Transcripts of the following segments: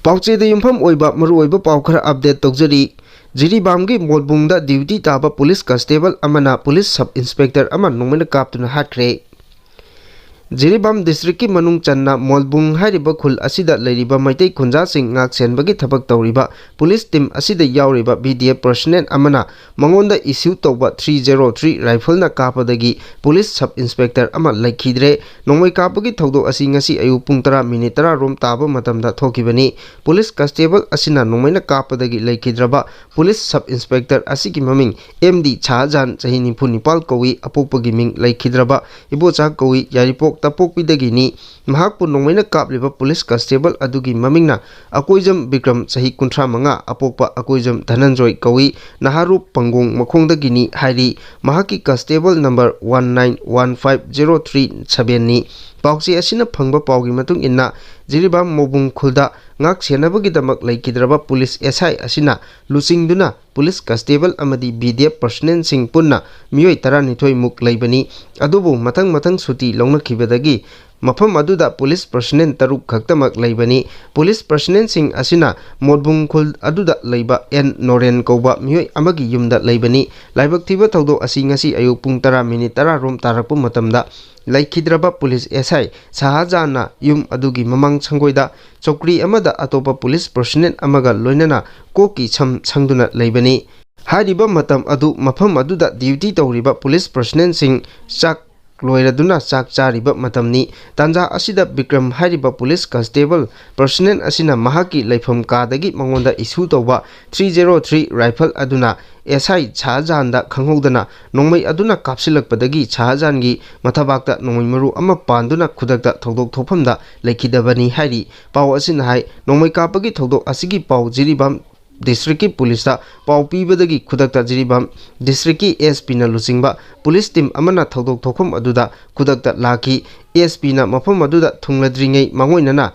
पाउचेद युमफम ओइबा मरुओइबा पाउ खरा अपडेट तौजरी जिरीबाम की मोलबुंगदा ड्यूटी ताबा पुलिस कांस्टेबल अमना पुलिस सब इंस्पेक्टर अमा नोंमैना कापतुना हाटख्रे जिरीबाम डिस्ट्रिक्ट की मनुंग चन्ना मोलबुंग हारिबा खुल असिदा लैरिबा मैतै खुंजा सिंग ngak senbagi thabak tawriba police team asida yauriba BDF personnel amana mangonda issue tawba 303 rifle na kapadagi police sub inspector ama laikhidre nongmai kapagi thawdo asi ngasi ayu pung 10 minute 10 rom taba matamda thokibani police constable asina nongmai na kapadagi laikhidraba police sub inspector asigi maming MD Chajan chahi nipal kowi apokpagi ming laikhidraba ibocha kowi yaripok tapokpidagini mahakpu nongmaina kapliba police constable adugi mamingna akoijam Bikram chahi 35 apokpa akoijam Dhananjoy kawi naharu pangong makhongdagini hairi mahaki constable number 191503 ni pausi asina phangba paugi matung inna Jiribam mobung khulda ngak senabagi damak laikidraba police SI asina lusingduna police constable amadi BDF personnel sing punna miyoi 12 muk laibani adubu matang suti longna khibadagi mafam aduda police personnel taruk khaktamak laibani police personnel sing asina modbung khul aduda laiba N Noren koba miyoi amagi yumda laibani laibak thiba thawdo asi ngasi ayu pung 10 minute 10 rom tarakpu matamda laikhidraba police SI Sahajana yum adugi mamang changoida chokri amada atopa police personnel amaga loinana koki cham changduna laibani hariba matam adu mafam aduda duty tawriba police personnel sing chak loiraduna chak chariba matamni tanja asida Bikram hariba police constable personnel asina mahaki laifam kadagi mangonda issue tawba 303 rifle aduna SI Chahajanda khanghodana nongmai aduna kapsilakpadagi Chahajangi mathabakta nongmai maru ama panduna khudakta thodok thophamda laikhidabani hairi pau asina hai nongmai kapagi thodok asigi pau Jiribam district ki police ta pau pibadagi khudakta Jiribam district ki SP na lusingba police team amana thodok thokhom aduda khudakta laki SP na mafam aduda thungladringai mangoinana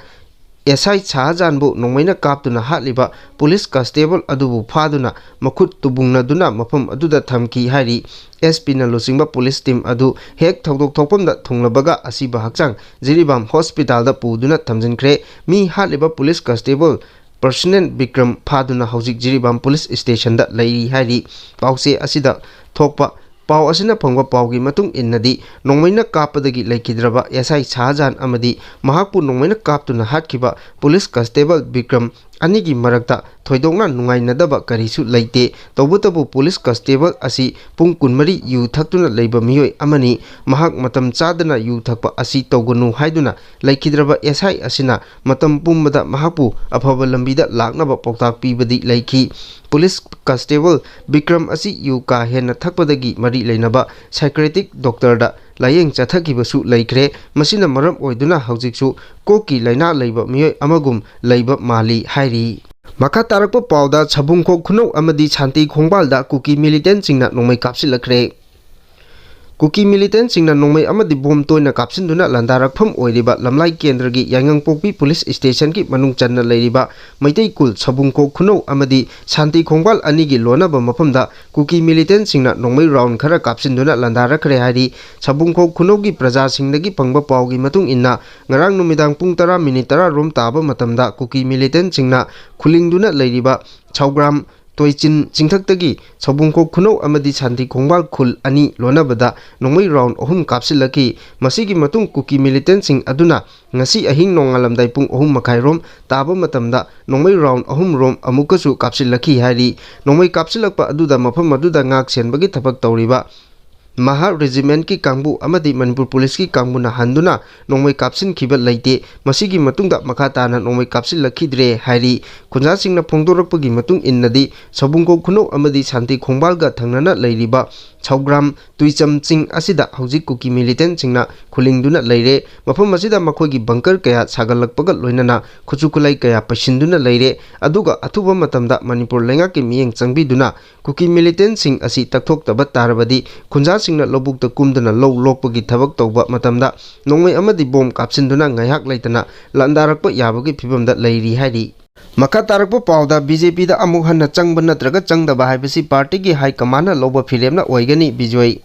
SI Chahajanbu nongmaina kaptuna hatliba police constable adubu phaduna makhut tubungna duna mafam aduda thamki hairi SP na lusingba police team adu hek thodok thopamda thunglabaga asiba hakchang Jiribam hospital da puduna thamjinkhre mi hatliba police constable personnel Bikram phaduna hojik Jiribam police station da lairi hairi pause asida thokpa pau asina phangwa paugi matung innadi nongmaina kapadagi laikhidraba SI Chahajan amadi mahakpu nongmaina kaptuna hatkiba police constable Bikram anigi marakta thoidongna nungainadaba karisu laite tobutabu police constable asi pung 13 yu thaktuna leiba miyoi amani mahak matam chadana yu thakpa asi togunu haiduna laikhidraba SI asina matam pumbada mahakpu afaba lambida laknaba poktak pibadi laikhi police constable Bikram asi yu ka hena thakpadagi mari leinaba psychiatric doctor da layeng chathakibasu laikre masina maram oiduna haujiksu koki laina leiba miyoi amagum leiba mali hairi makha tarakpa pauda chabungkho khunau amadi chanti khongbalda kuki militant singna nongmai kapsilakre kuki militant singna nongmai amadi bom toina kapsinduna landarakpham oiriba lamlai kendra gi yangang police station ki manung channa leiriba maitei kul chabungkho khunau amadi chanti khongbal ani gi lonaba maphamda kuki militant singna nongmai round khara kapsinduna landarakre hari chabungkho khunau gi praja singdagi pangba paugi matung inna ngarang numidang pung 10 minute 10 rom taba matamda kuki militant singna khulingduna leiriba chawgram toichin chingthaktagi chabungkho khunau amadi chanti khongbal khul ani lonabada nongmai round ohum kapsilaki masigi matung kuki militant sing aduna ngasi ahing nongalamdai pung ohum makhai rom taba matamda nongmai round ohum rom amukasu kapsilaki hari nongmai kapsilakpa aduda mafam aduda ngak senbagi thabak tawriba Maha regiment ki kangbu amadi Manipur police ki kangbu na handuna nongmai kapsin khibal laite masigi matungda makhata na nongmai kapsil lakhidre hairi kunja singna phongdorakpagi matung innadi sabungko khunau amadi shanti khongbalga thangnana leiriba chawgram tuicham ching asida hojik kuki militant singna khulingduna leire mafam asida makhogi bunker kaya sagalakpaga loinana khuchukulai kaya pasinduna leire aduga athuba matamda Manipur lenga ki miyeng changbiduna kuki militant sing asi takthok tabat tarabadi kunja singna lobukta kumdana low lokpagi thabak tawba matamda nongmai amadi bom kapsinduna ngaiyak laitana landarakpa yabagi phibamda leiri hairi makha tarakpa pauda BJP da amuk hanna changba natraga changdaba haibasi party gi high command loba filemna oigani Bijoy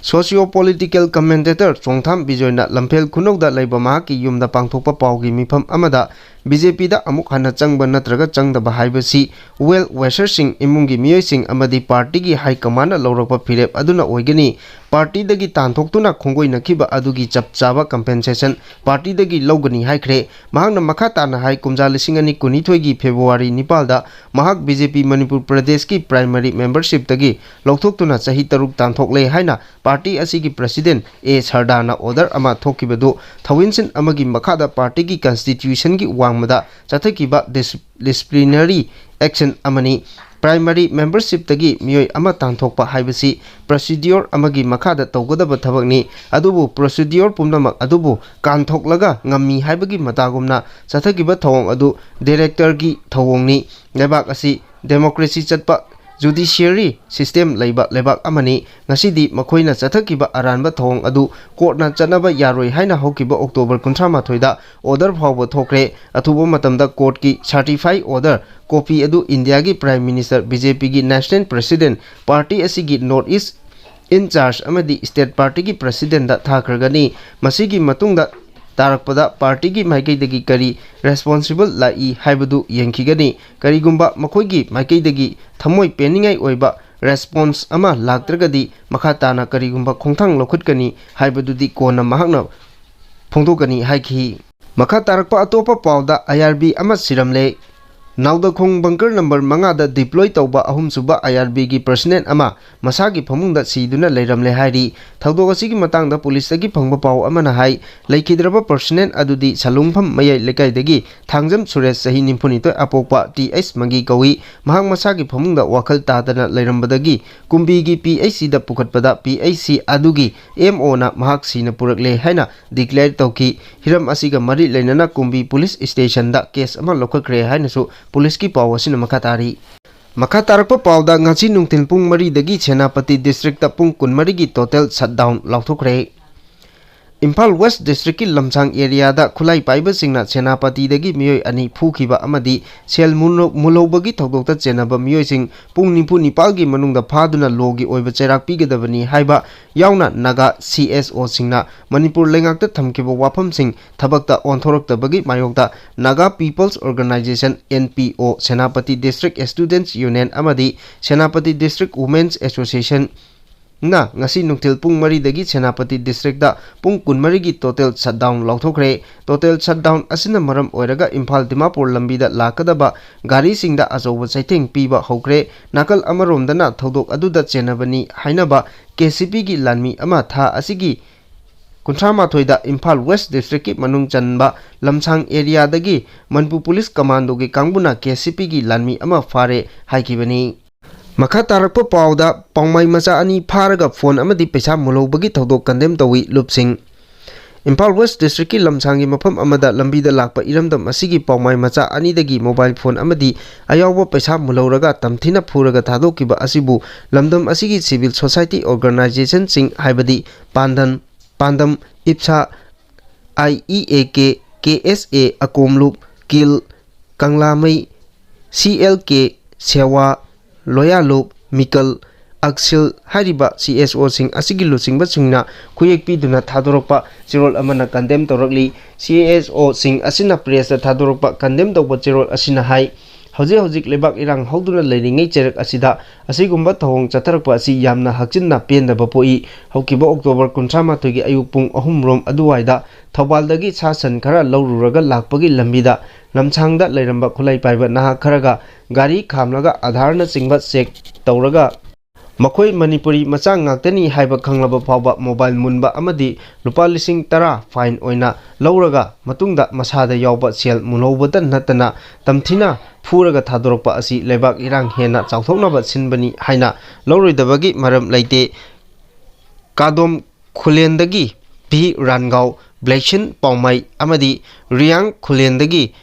socio-political commentator Chongtham Bijoy na Lamphel Khunok da leiba ma ki yumda pangthokpa paugi mifam amada BJP da amuk hana changba natraga changdaba haibasi well wisher sing imungi miyoi sing amadi party gi high command lawrakpa phirep aduna oigani party dagi tanthokuna khongoi nakhiba adugi chapchaba compensation party dagi logani haikre mahakna makhata na hai kumja lisingani kunithoi gi February 9 da mahak BJP Manipur Pradesh ki primary membership dagi lokthokuna chahi taruk tanthokle haina party asigi president A Sardana order ama thokibadu thawinsin amagi makhada party gi constitution gi wangmada chathakiba disciplinary action amani primary membership tagi miyoi ama tanthokpa haibasi procedure amagi makhada tawgadaba thabakni adubu procedure pumnamak adubu kanthoklaga ngammi haibagi matagumna chathakiba thawong adu director gi thawongni lebak asi democracy chatpa judiciary system leiba lebak amani ngasidi makhoina chathakiba aranba thawong adu courtna chanaba yaroi haina hokiba October 13 da order phawba thokre athubo matamda court ki certify order copy adu India gi prime minister BJP gi national president party asigi north east in charge amadi state party gi president da thakragani masigi matungda tarakpada party gi maikai dagi kari responsible lai haibadu yenkigani karigumba makhoigi maikai dagi thamoi peningai oiba response ama laktragadi makhatana karigumba khongthang lokhutkani haibadudi kona mahakna phongdokani haiki makha tarakpa atopa pawda IRB ama siramle Nauda Khong bunker number 5 da deploy tauba ahum suba IRB gi personnel ama masagi phamungda siduna leiramle hairi thawdok asigi matangda police gi phangba paw amana hai leikidraba personnel adudi salungpham mayai lekai dagi thangjam Suresh sahi nimphuni to apokpa TS mangi kawi mahang masagi phamungda wakhal tadana leirambadagi kumbi gi PHC da pukhatpada PHC adugi MO na mahak sina purakle haina declare tauki hiram asiga mari leinana kumbi police station da case ama lokhakre haina su police ki paw asina makatari makatarakpa pawda ngachi nungtin pung mari dagi Senapati district ta pung kun mari gi total shutdown lauthokre Imphal West District ki Lamsang area da khulai paiba singna Senapati dagi miyoi ani phukhiba amadi sel mulobagi thokdokta chenaba miyoi sing pung nipu nipal gi manungda phaduna logi oiba cherak pigadabani haiba yauna naga CSO singna Manipur lengakta thamkiba wafam sing thabakta onthoraktabagi mayokta Naga People's Organization NPO Senapati District Students Union amadi Senapati District Women's Association na ngasi nungtil pung mari dagi Senapati district da pung kun mari gi total shutdown lauthokre total shutdown asina maram oiraga Imphal Dimapur lambi da lakadaba gari singda ajoba chaitheng piba hokre nakal amarom dana thodok aduda chenabani hainaba KCP gi lanmi ama tha asigi kunthama thoida Imphal West district ki manung chanba Lamsang area dagi Manipur Police Commando gi kangbuna KCP gi lanmi ama fare haikibani Makha tarakpa pawda pangmai macha ani pharaga phone amadi paisa mulobagi thodok condemn tawi lupsing Imphal West District ki Lamsangi mafam amada lambi da lakpa iramdam asigi pangmai macha ani dagi mobile phone amadi ayawba paisa muloraga tamthina phuraga thadokiba asibu lamdam asigi civil society organization sing haibadi pandam IPSA IEAK KSA akomlup kil kanglamai CLK sewa Loyalup Mikal Axel hariba CSO sing asigi lusingba singna khuyek piduna thadorokpa chirol amana condemn torakli CSO sing asina press thadorokpa condemn tawba chirol asina hai hojik lebak irang hoduna leiringai cherak asida asigumba thawong chatharakpa asi yamna hakchinna pendaba poi hokiba October 13 gi ayuk pung 3 rom aduwaida Thobaldagi sasan khara lawruraga lakpagi lambida lamchangda leiramba khulai paiba naha kharaga gari khamlaga adharna chingba check tawraga makhoi manipuri macha ngaktani haiba khanglaba phawba mobile munba amadi rupa 10,000 fine oina lawraga matungda masada yawba sel munobada natana tamthina phuraga thadorokpa asi lebak irang hena chawthoknaba sinbani haina lawroidabagi maram leite kadom khulendagi P Rangau Blackson Paumai amadi Riang Khulendagi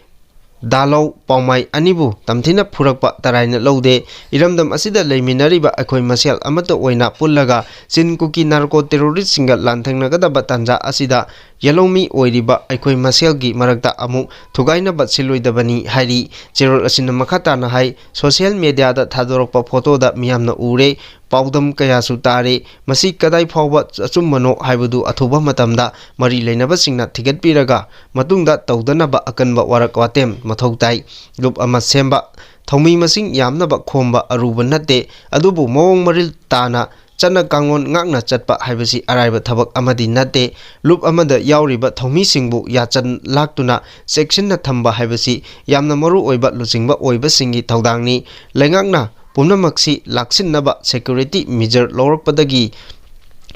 Dalau paumai anibu tamthina phurakpa taraina lode iramdam asida leiminariba akhoi masel amata oina pullaga chinkuki narco terrorist singa lanthangnagadaba tanja asida yalomi oiriba akhoi maselgi marakta amu thugaina batsilloidabani hairi cherol asina makhata na hai social media da thadorokpa photo da miyamna ure paudam kaya su tare masi kadai phawba achummano haibudu athuba matamda mari leinaba singna thigat piraga matungda tawdanaba akanba warak watem mathautai lup ama semba thomi masing yamnaba khomba aruba natte adubu mawong maril tana chana kangon ngakna chatpa haibasi araiba thabak amadi natte lup amada yauriba thomi singbu yachan laktuna section na thamba haibasi yamna maru oiba lucingba oiba singi thaudangni lengakna pumnamaksi laksinnaba security measure lawrakpadagi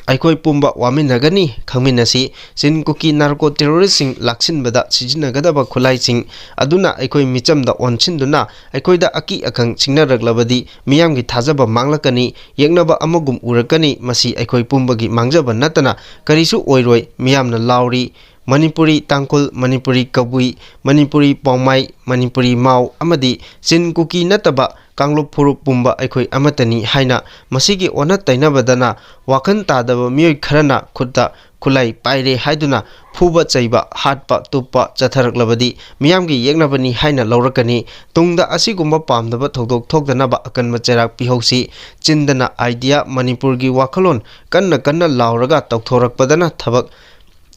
akhoi pumba waminagani khangminasi chinkuki narco terrorist sing laksinbada sijinagadaba khulai sing aduna akhoi michamda onchinduna aikoida aki akang chingnaraglabadi miyamgi thajaba manglakani yegnaba amagum urakani masi akhoi pumbagi mangjaba natana karisu oiroi miyamna lauri Manipuri Tangkul, Manipuri Kabui, Manipuri Paumai, Manipuri Mau, Amadi, Chinkuki Nataba, Kanglup Puruk Pumba, Akhoi Amatani, Haina, Masigi Onat Tainabadana, Wakan Tadaba, Mui Karana, Kuta, Kulai, Paire, Haiduna, Puba Chaiba, Hatpa, Tupa, Chataraklabadi, Miyamgi Yagnabani, Haina, Laurakani, Tungda Asigumba Pamdaba, Togdok, Togdanaba, Akan Macherak Pihosi, Chindana Idea, Manipurgi Wakalon, Kanna Lauraga, Toktorak Padana, Tabak.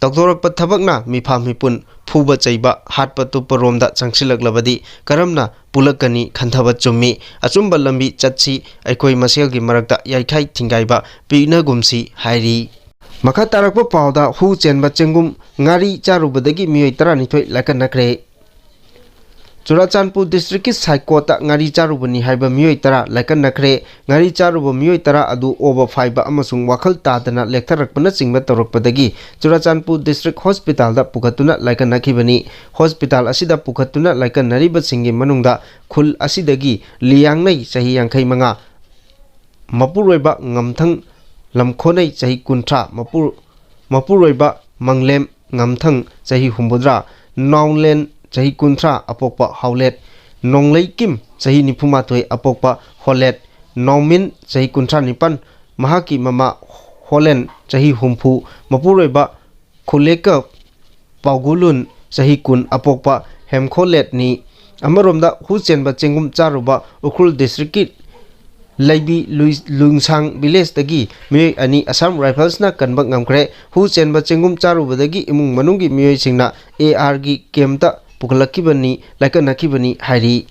Toktorakpa thabakna mifam mipun phuba chaiba hatpa tupa romda changsilaklabadi karamna pulakani khanthaba chummi achumba lambi chatsi akhoi maselgi marakta yaikhai thingaiba pina gumsi hairi makha tarakpa pauda hu chenba chengum ngari charubadagi miyoi 12 lakanakre Churachandpur district ki saikota ngari charubani haiba miyoi 10 lakanakre ngari charuba miyoi 10 adu over 5 amasung wakhal tadana lektharakpana chingba torokpadagi Churachandpur district hospital da pukatuna laikanakibani hospital asida pukatuna laikanariba singi manungda khul asidagi liyangnai sahi 85 mapuroiba ngamthang lamkhonai sahi 30 mapuroiba manglem ngamthang sahi humudra nonglen Sahi Kuntra Apokpa Haulet Nonglei Kim Sahi Nipumatoi Apokpa Holet Nongmin Sahi Kuntra Nipan Mahaki Mama Holen Sahi Humpu Mapuroiba Kuleka Paugulun Sahi Kun Apokpa Hemkholet ni Amaromda Huchenba Chengum Charuba Ukrul District Laibi Lungsang Village dagi miyoi ani Assam Rifles na kanbak ngamkre Huchenba Chengum Charubadagi imung manunggi miyoi singna AR gi kemta Pukalakibani, Lakanakibani, Hari.